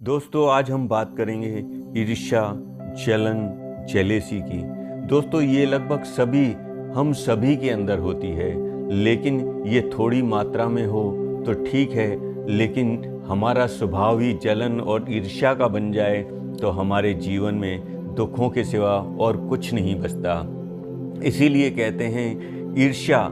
दोस्तों आज हम बात करेंगे ईर्ष्या, जलन, जेलेसी की। दोस्तों ये लगभग हम सभी के अंदर होती है, लेकिन ये थोड़ी मात्रा में हो तो ठीक है, लेकिन हमारा स्वभाव ही जलन और ईर्ष्या का बन जाए तो हमारे जीवन में दुखों के सिवा और कुछ नहीं बचता। इसीलिए कहते हैं ईर्ष्या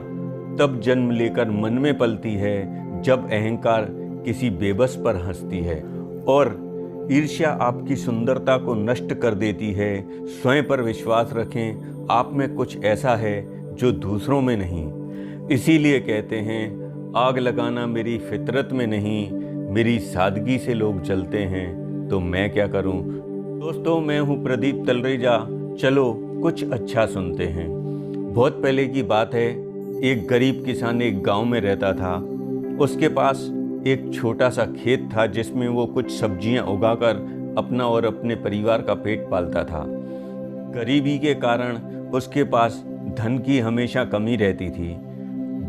तब जन्म लेकर मन में पलती है जब अहंकार किसी बेबस पर हंसती है, और ईर्ष्या आपकी सुंदरता को नष्ट कर देती है। स्वयं पर विश्वास रखें, आप में कुछ ऐसा है जो दूसरों में नहीं। इसीलिए कहते हैं आग लगाना मेरी फितरत में नहीं, मेरी सादगी से लोग जलते हैं तो मैं क्या करूं। दोस्तों मैं हूं प्रदीप तलरेजा, चलो कुछ अच्छा सुनते हैं। बहुत पहले की बात है, एक गरीब किसान एक गांव में रहता था। उसके पास एक छोटा सा खेत था जिसमें वो कुछ सब्जियां उगाकर अपना और अपने परिवार का पेट पालता था। गरीबी के कारण उसके पास धन की हमेशा कमी रहती थी।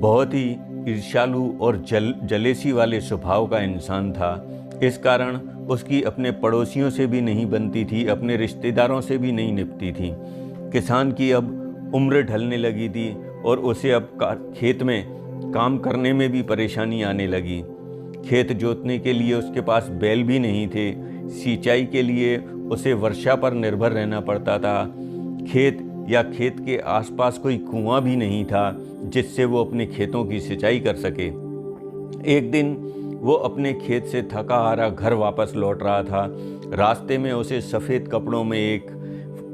बहुत ही ईर्ष्यालु और जलेसी वाले स्वभाव का इंसान था। इस कारण उसकी अपने पड़ोसियों से भी नहीं बनती थी, अपने रिश्तेदारों से भी नहीं निपटती थी। किसान की अब उम्र ढलने लगी थी और उसे अब खेत में काम करने में भी परेशानी आने लगी। खेत जोतने के लिए उसके पास बैल भी नहीं थे। सिंचाई के लिए उसे वर्षा पर निर्भर रहना पड़ता था। खेत के आसपास कोई कुआं भी नहीं था जिससे वो अपने खेतों की सिंचाई कर सके। एक दिन वो अपने खेत से थका हारा घर वापस लौट रहा था। रास्ते में उसे सफ़ेद कपड़ों में एक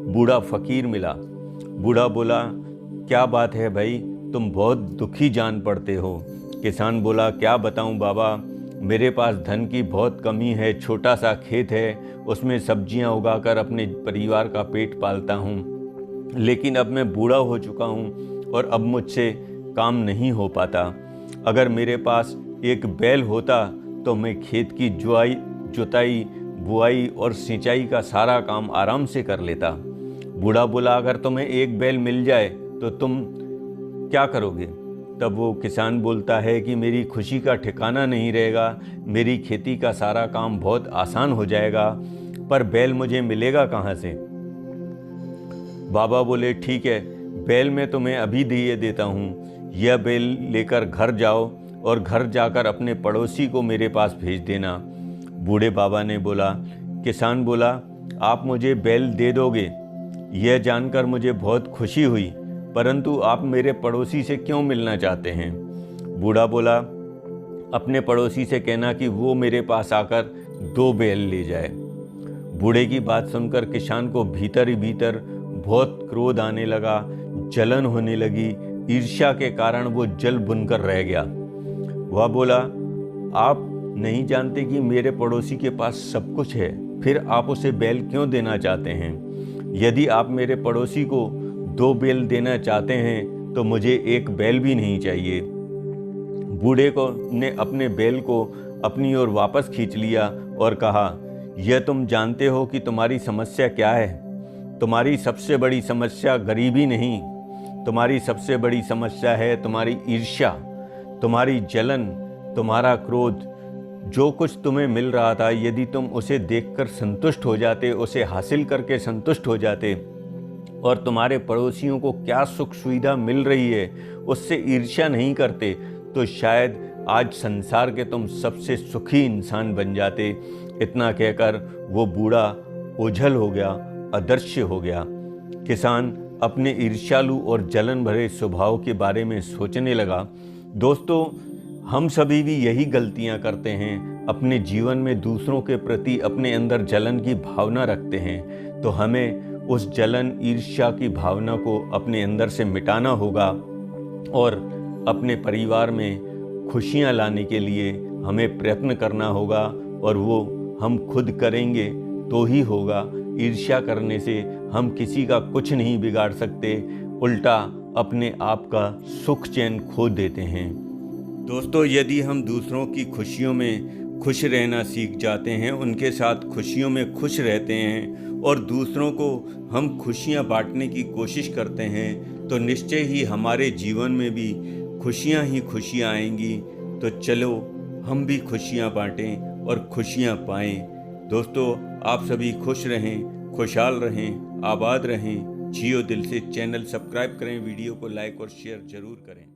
बूढ़ा फकीर मिला। बूढ़ा बोला, क्या बात है भाई, तुम बहुत दुखी जान पड़ते हो। किसान बोला, क्या बताऊं बाबा, मेरे पास धन की बहुत कमी है। छोटा सा खेत है, उसमें सब्जियां उगाकर अपने परिवार का पेट पालता हूं, लेकिन अब मैं बूढ़ा हो चुका हूं और अब मुझसे काम नहीं हो पाता। अगर मेरे पास एक बैल होता तो मैं खेत की जुताई, बुआई और सिंचाई का सारा काम आराम से कर लेता। बूढ़ा बोला, अगर तुम्हें एक बैल मिल जाए तो तुम क्या करोगे? तब वो किसान बोलता है कि मेरी खुशी का ठिकाना नहीं रहेगा, मेरी खेती का सारा काम बहुत आसान हो जाएगा, पर बैल मुझे मिलेगा कहाँ से? बाबा बोले, ठीक है, बैल मैं तुम्हें अभी दिए देता हूँ। यह बैल लेकर घर जाओ और घर जाकर अपने पड़ोसी को मेरे पास भेज देना। बूढ़े बाबा ने बोला। किसान बोला, आप मुझे बैल दे दोगे? यह जानकर मुझे बहुत खुशी हुई, परंतु आप मेरे पड़ोसी से क्यों मिलना चाहते हैं? बूढ़ा बोला, अपने पड़ोसी से कहना कि वो मेरे पास आकर 2 बैल ले जाए। बूढ़े की बात सुनकर किसान को भीतर ही भीतर बहुत क्रोध आने लगा, जलन होने लगी। ईर्ष्या के कारण वो जल बुनकर रह गया। वह बोला, आप नहीं जानते कि मेरे पड़ोसी के पास सब कुछ है, फिर आप उसे बैल क्यों देना चाहते हैं? यदि आप मेरे पड़ोसी को 2 बैल देना चाहते हैं तो मुझे एक बैल भी नहीं चाहिए। बूढ़े ने अपने बैल को अपनी ओर वापस खींच लिया और कहा, यह तुम जानते हो कि तुम्हारी समस्या क्या है? तुम्हारी सबसे बड़ी समस्या गरीबी नहीं, तुम्हारी सबसे बड़ी समस्या है तुम्हारी ईर्ष्या, तुम्हारी जलन, तुम्हारा क्रोध। जो कुछ तुम्हें मिल रहा था, यदि तुम उसे देखकर संतुष्ट हो जाते, उसे हासिल करके संतुष्ट हो जाते, और तुम्हारे पड़ोसियों को क्या सुख सुविधा मिल रही है उससे ईर्ष्या नहीं करते, तो शायद आज संसार के तुम सबसे सुखी इंसान बन जाते। इतना कहकर वो बूढ़ा ओझल हो गया, अदृश्य हो गया। किसान अपने ईर्ष्यालु और जलन भरे स्वभाव के बारे में सोचने लगा। दोस्तों हम सभी भी यही गलतियां करते हैं, अपने जीवन में दूसरों के प्रति अपने अंदर जलन की भावना रखते हैं, तो हमें उस जलन ईर्ष्या की भावना को अपने अंदर से मिटाना होगा और अपने परिवार में खुशियां लाने के लिए हमें प्रयत्न करना होगा, और वो हम खुद करेंगे तो ही होगा। ईर्ष्या करने से हम किसी का कुछ नहीं बिगाड़ सकते, उल्टा अपने आप का सुख चैन खो देते हैं। दोस्तों यदि हम दूसरों की खुशियों में खुश रहना सीख जाते हैं, उनके साथ खुशियों में खुश रहते हैं और दूसरों को हम खुशियां बांटने की कोशिश करते हैं, तो निश्चय ही हमारे जीवन में भी खुशियां ही खुशियां आएंगी। तो चलो हम भी खुशियां बांटें और खुशियां पाएं। दोस्तों, आप सभी खुश रहें, खुशहाल रहें, आबाद रहें। जियो दिल से चैनल सब्सक्राइब करें, वीडियो को लाइक और शेयर जरूर करें।